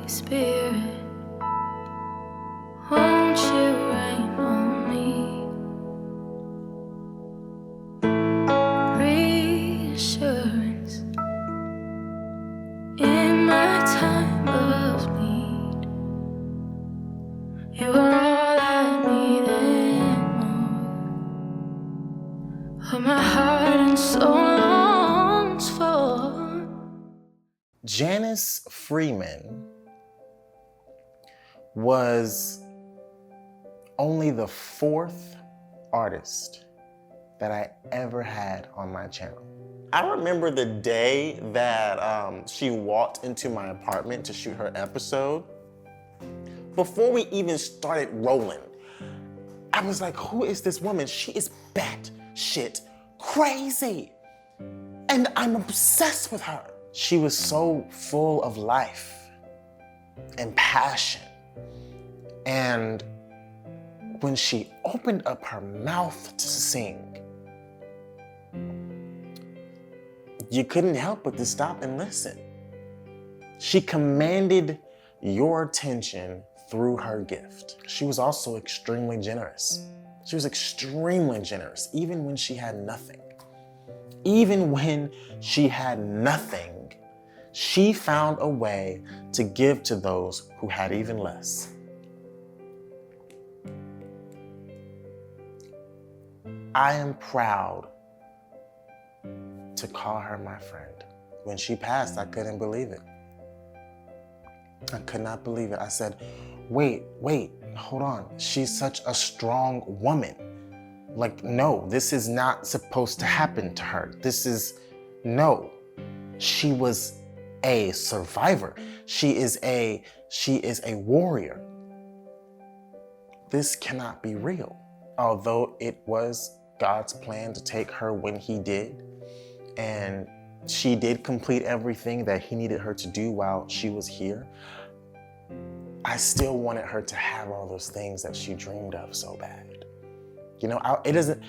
Spirit, won't you rain on me? Reassurance in my time of need. You are all I need and more. What my heart and soul longs for. Janice Freeman was only the 4th artist that I ever had on my channel. I remember the day that she walked into my apartment to shoot her episode. Before we even started rolling, I was like, who is this woman? She is batshit crazy. And I'm obsessed with her. She was so full of life and passion. And when she opened up her mouth to sing, you couldn't help but to stop and listen. She commanded your attention through her gift. She was also extremely generous. She was extremely generous, even when she had nothing. Even when she had nothing, she found a way to give to those who had even less. I am proud to call her my friend. When she passed, I couldn't believe it. I could not believe it. I said, wait, hold on. She's such a strong woman. Like, no, this is not supposed to happen to her. No. She was a survivor. She is a warrior. This cannot be real. Although it was God's plan to take her when he did, and she did complete everything that he needed her to do while she was here, I still wanted her to have all those things that she dreamed of so bad. You know, it doesn't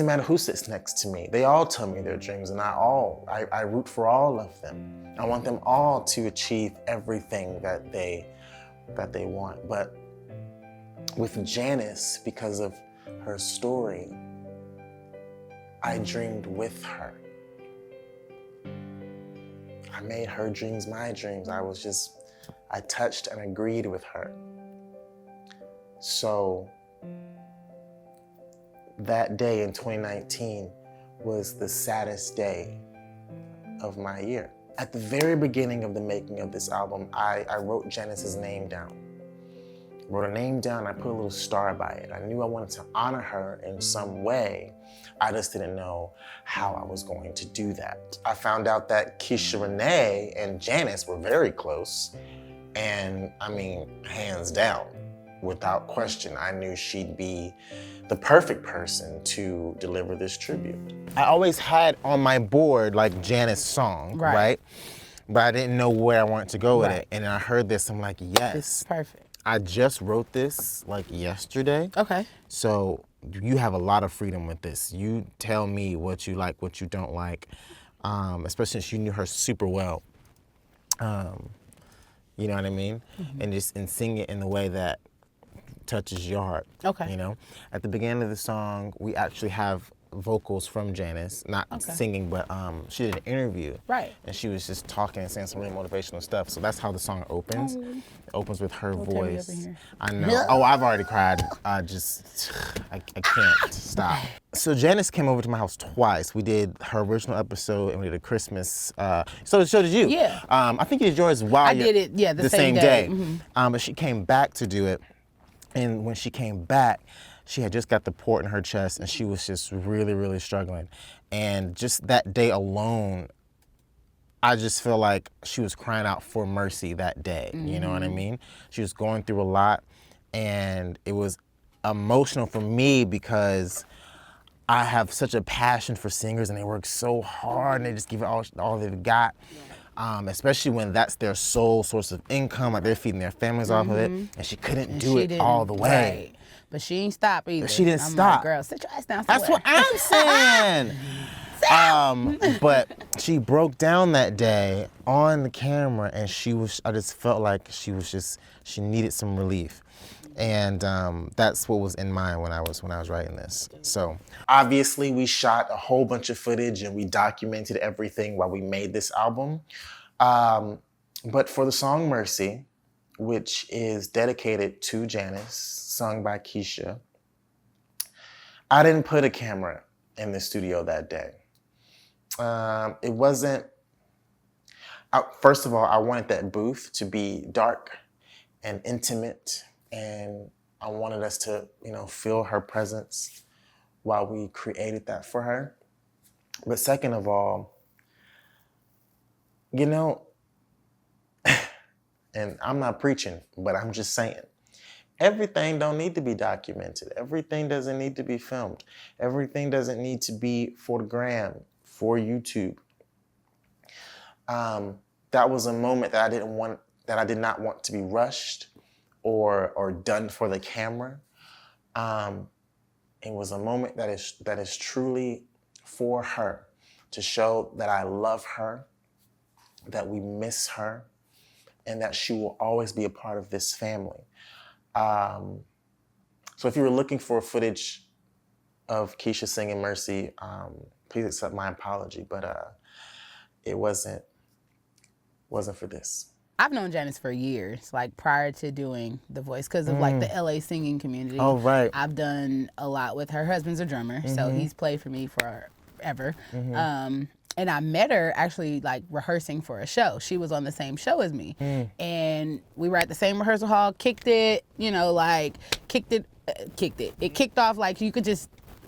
matter who sits next to me. They all tell me their dreams, and I root for all of them. I want them all to achieve everything that they want. But with Janice, because of her story, I dreamed with her. I made her dreams my dreams. I touched and agreed with her. So that day in 2019 was the saddest day of my year. At the very beginning of the making of this album, I wrote Janice's name down. Wrote her name down, I put a little star by it. I knew I wanted to honor her in some way. I just didn't know how I was going to do that. I found out that Keisha Renee and Janice were very close. And I mean, hands down, without question, I knew she'd be the perfect person to deliver this tribute. I always had on my board like Janice song, right? But I didn't know where I wanted to go with it. And I heard this, I'm like, yes. This is perfect. I just wrote this like yesterday. Okay. So you have a lot of freedom with this. You tell me what you like, what you don't like, especially since you knew her super well. You know what I mean? Mm-hmm. And sing it in the way that touches your heart. Okay. You know? At the beginning of the song, we actually have vocals from Janice, not singing, but she did an interview. Right. And she was just talking and saying some really motivational stuff. So that's how the song opens. It opens with her voice. I know. Oh, I've already cried. I can't stop. So Janice came over to my house twice. We did her original episode and we did a Christmas. So did you. Yeah. I think you did yours while I did it, yeah, the same day. Mm-hmm. But she came back to do it. And when she came back, she had just got the port in her chest and she was just really, really struggling. And just that day alone, I just feel like she was crying out for mercy that day. Mm-hmm. You know what I mean? She was going through a lot and it was emotional for me because I have such a passion for singers and they work so hard and they just give it all they've got. Especially when that's their sole source of income, like they're feeding their families off of it, and she couldn't do it all the way. Right. But she ain't stop either. She didn't stop. Like, girl, sit your ass down. That's what I'm saying. But she broke down that day on the camera, and I just felt like she needed some relief. And that's what was in mind when I was writing this. So obviously we shot a whole bunch of footage and we documented everything while we made this album. But for the song Mercy, which is dedicated to Janice, sung by Keisha, I didn't put a camera in the studio that day. It wasn't, first of all, I wanted that booth to be dark and intimate, and I wanted us to, feel her presence while we created that for her. But second of all, and I'm not preaching, but I'm just saying, everything don't need to be documented. Everything doesn't need to be filmed. Everything doesn't need to be for the gram, for YouTube. That was a moment that I did not want to be rushed or done for the camera. It was a moment that is truly for her, to show that I love her, that we miss her, and that she will always be a part of this family. So if you were looking for footage of Keisha singing Mercy, please accept my apology, but it wasn't for this. I've known Janice for years, like prior to doing The Voice, because of like the LA singing community. Oh, right. I've done a lot with her. Her husband's a drummer, so he's played for me forever. And I met her actually like rehearsing for a show. She was on the same show as me. And we were at the same rehearsal hall, kicked it. It kicked off like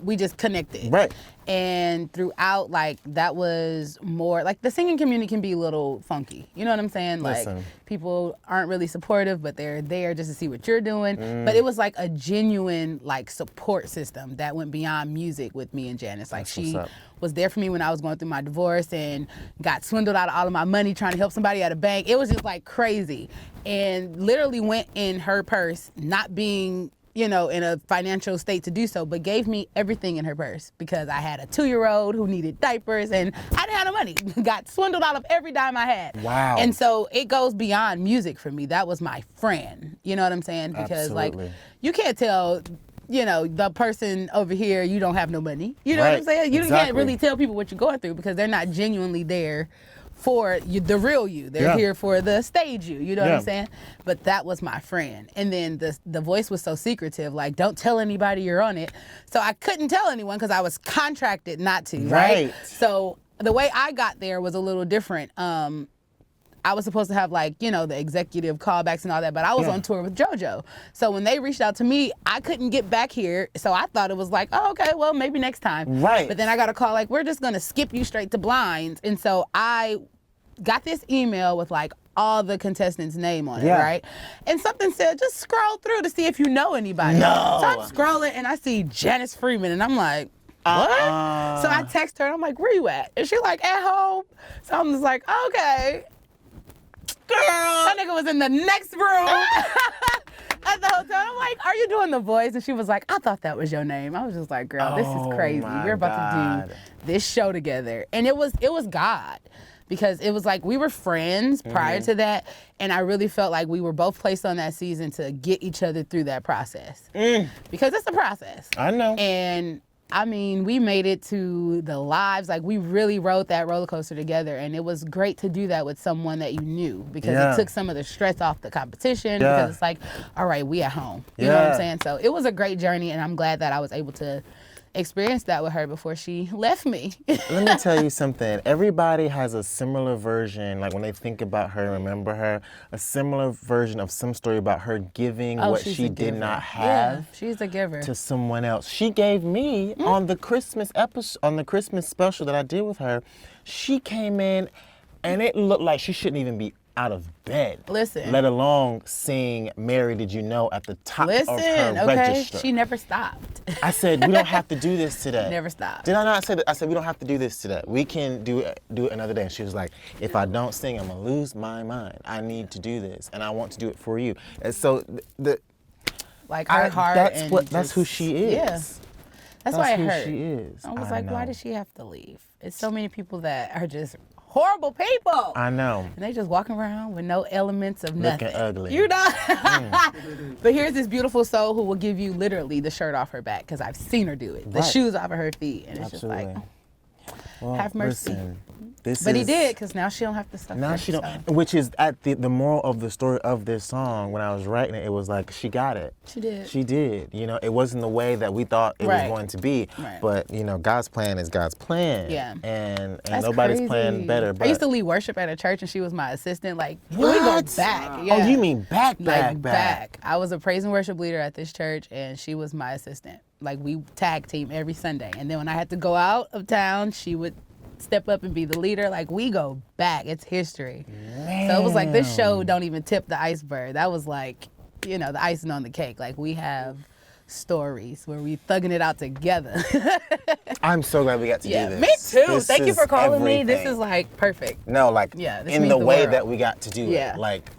we just connected. Right. And throughout, like, that was more, like, the singing community can be a little funky. You know what I'm saying? Listen. Like, people aren't really supportive, but they're there just to see what you're doing. But it was, like, a genuine, like, support system that went beyond music with me and Janice. Like, she was there for me when I was going through my divorce and got swindled out of all of my money trying to help somebody at a bank. It was just, like, crazy. And literally went in her purse, not being in a financial state to do so, but gave me everything in her purse because I had a 2-year-old who needed diapers and I didn't have no money. Got swindled out of every dime I had. Wow. And so it goes beyond music for me. That was my friend. You know what I'm saying? Because Absolutely. like, you can't tell, the person over here, you don't have no money. You know what I'm saying? You can't really tell people what you're going through because they're not genuinely there for you, the real you. They're here for the stage you know what I'm saying? But that was my friend. And then the voice was so secretive, like, don't tell anybody you're on it. So I couldn't tell anyone because I was contracted not to, right? So the way I got there was a little different. I was supposed to have like, the executive callbacks and all that, but I was on tour with JoJo. So when they reached out to me, I couldn't get back here. So I thought it was like, oh, okay, well, maybe next time. Right. But then I got a call like, we're just gonna skip you straight to blinds. And so I got this email with like all the contestants' name on it, right? And something said, just scroll through to see if you know anybody. No. So I'm scrolling and I see Janice FREEMAN and I'm like, what? So I text her and I'm like, where you at? And she like, at home. So I'm just like, okay. Girl, that nigga was in the next room at the hotel. I'm like, are you doing The Voice? And she was like, I thought that was your name. I was just like, girl, this is crazy. We're about to do this show together. And it was God. Because it was like we were friends prior to that, and I really felt like we were both placed on that season to get each other through that process. Because it's a process. I know. And I mean, we made it to the lives, like we really rode that roller coaster together, and it was great to do that with someone that you knew because it took some of the stress off the competition because it's like, all right, we at home. You know what I'm saying? So it was a great journey, and I'm glad that I was able to experience that with her before she left me. Let me tell you something. Everybody has a similar version, like when they think about her, remember her, a similar version of some story about her giving what she did not have. She's a giver. To someone else. She gave me on the Christmas episode, on the Christmas special that I did with her. She came in and it looked like she shouldn't even be out of bed. Listen. Let alone sing Mary Did You Know at the top of her register. She never stopped. I said, we don't have to do this today. Never stopped. Did I not say that? I said, we don't have to do this today. We can do it another day. And she was like, if I don't sing, I'm gonna lose my mind. I need to do this, and I want to do it for you. And so, like her heart that's who she is. Yeah. That's why it who hurt. she is. I was I like, why know. does she have to leave? It's so many people that are just horrible people. I know. And they just walking around with no elements of nothing. Looking ugly. You know? But here's this beautiful soul who will give you literally the shirt off her back, because I've seen her do it. The Right. shoes off of her feet. And it's Absolutely. just like, Well, have mercy. Listen, but he did, because now she don't have to suffer. Now she don't, so. which is at the moral of the story of this song. When I was writing it, it was like, she got it. She did. She did. You know, it wasn't the way that we thought it was going to be. Right. But, you know, God's plan is God's plan. Yeah. And That's nobody's crazy. plan better. But I used to lead worship at a church, and she was my assistant. Like, what? we go back. Yeah. Oh, you mean back. I was a praise and worship leader at this church, and she was my assistant. Like, we tag team every Sunday. And then when I had to go out of town, she would step up and be the leader. Like, we go back. It's history. Man. So it was like, this show don't even tip the iceberg. That was like, you know, the icing on the cake. Like, we have stories where we thugging it out together. I'm so glad we got to do this. Me too. This Thank you is for calling me. This everything. is like perfect. No, like, Yeah, this in means the the way world. that we got to do Yeah. it. Like,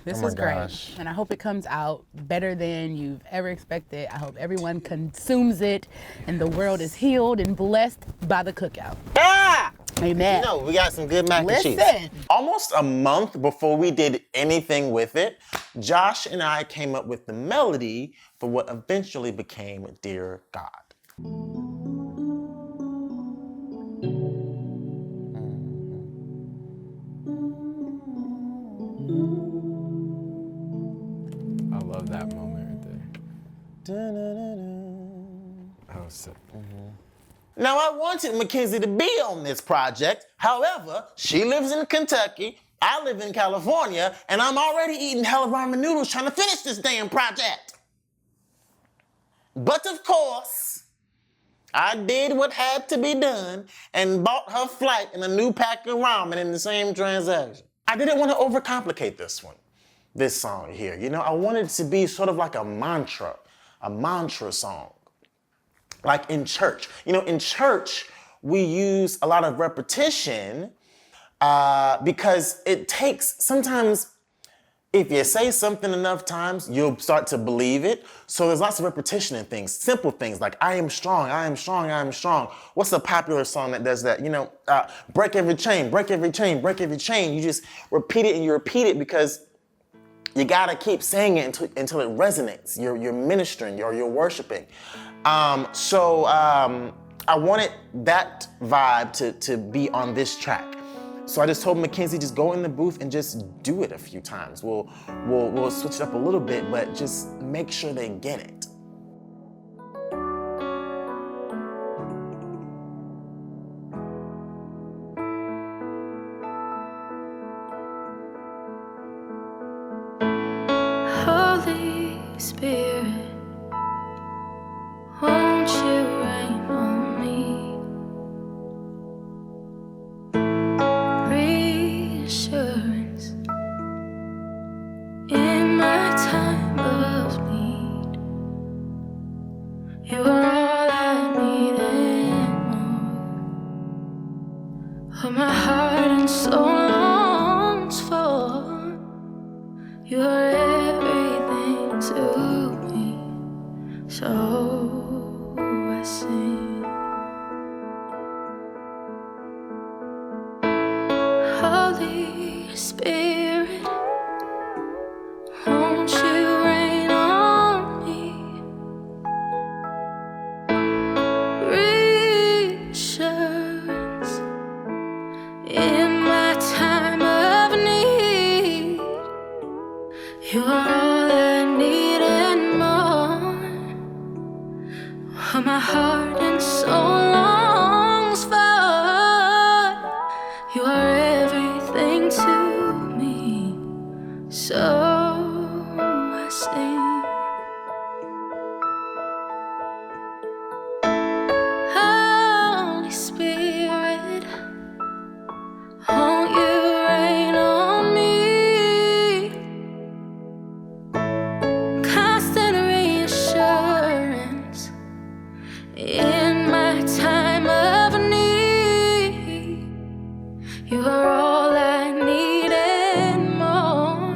This oh my is great. gosh. And I hope it comes out better than you've ever expected. I hope everyone consumes it and the world is healed and blessed by the cookout. ah! Amen. You know, we got some good mac and cheese. Listen. Almost a month before we did anything with it, Josh and I came up with the melody for what eventually became Dear God. I love that moment right there. That was sick. Now, I wanted Mackenzie to be on this project. However, she lives in Kentucky, I live in California, and I'm already eating hella ramen noodles trying to finish this damn project. But of course, I did what had to be done and bought her flight and a new pack of ramen in the same transaction. I didn't want to overcomplicate this song here. You know, I wanted it to be sort of like a mantra song. Like in church. You know, in church, we use a lot of repetition because it takes, sometimes if you say something enough times, you'll start to believe it. So there's lots of repetition in things, simple things like, I am strong, I am strong, I am strong. What's a popular song that does that? You know, break every chain, break every chain, break every chain. You just repeat it and you repeat it because you gotta keep saying it until it resonates. You're ministering or you're worshiping. So I wanted that vibe to be on this track. So I just told Mackenzie, just go in the booth and just do it a few times. We'll switch it up a little bit, but just make sure they get it. Holy Spirit, won't you rain on me? Reassurance in my time of need. You are all I need and more. What my heart and soul longs for. You are everything to me, so I sing. Holy Spirit, won't you rain on me? Reassurance in my time of need. You are all I need and more. What my heart and soul longs for. You are everything to me, so I sing. Holy Spirit, won't you rain on me? Constant reassurance in my time of need. You are all I need and more.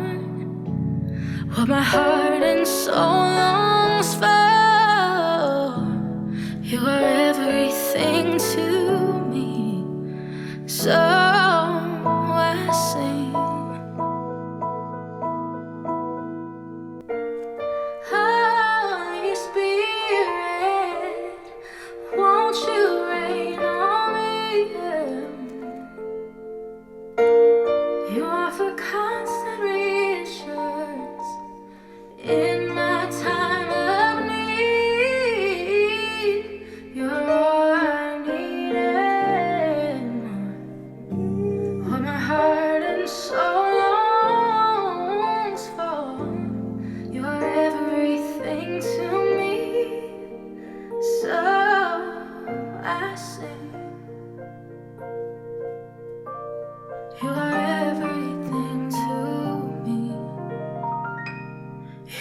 What my heart and soul longs for. You are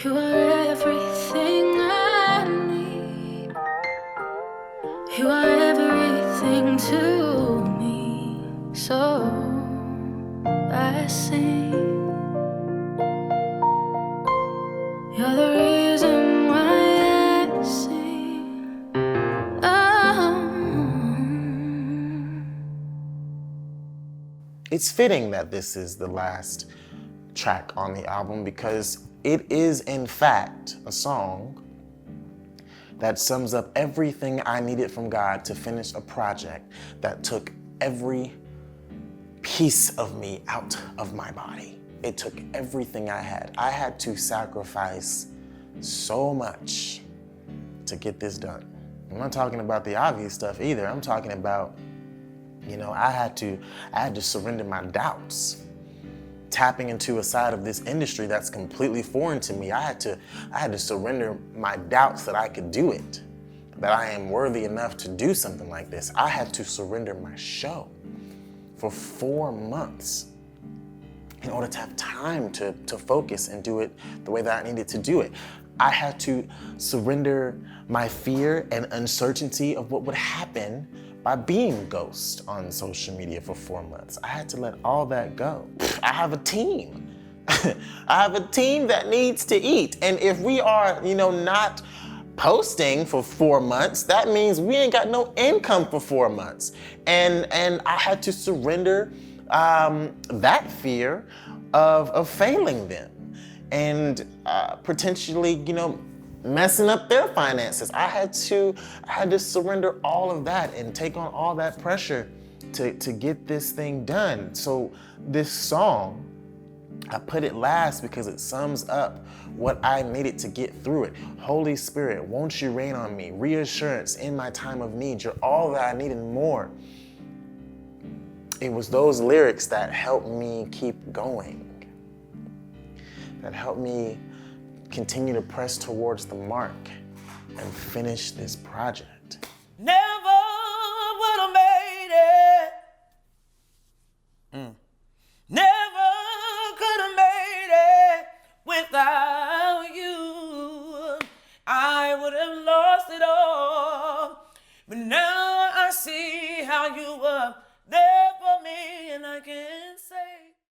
You are everything I need. You are everything to me. So I sing. You're the reason why I sing. Oh. It's fitting that this is the last track on the album because it is, in fact, a song that sums up everything I needed from God to finish a project that took every piece of me out of my body. It took everything I had. I had to sacrifice so much to get this done. I'm not talking about the obvious stuff either. I'm talking about, you know, I had to surrender my doubts. Tapping into a side of this industry that's completely foreign to me. I had to surrender my doubts that I could do it, that I am worthy enough to do something like this. I had to surrender my show for 4 months in order to have time to focus and do it the way that I needed to do it. I had to surrender my fear and uncertainty of what would happen by being a ghost on social media for 4 months. I had to let all that go. I have a team. I have a team that needs to eat. And if we are, you know, not posting for 4 months, that means we ain't got no income for 4 months. And I had to surrender that fear of failing them and potentially, you know, messing up their finances. I had to surrender all of that and take on all that pressure to get this thing done. So this song, I put it last because it sums up what I needed to get through it. Holy Spirit, won't you rain on me? Reassurance in my time of need. You're all that I need and more. It was those lyrics that helped me keep going, that helped me continue to press towards the mark and finish this project. Never would have made it. Never could have made it without you. I would have lost it all. But now I see how you were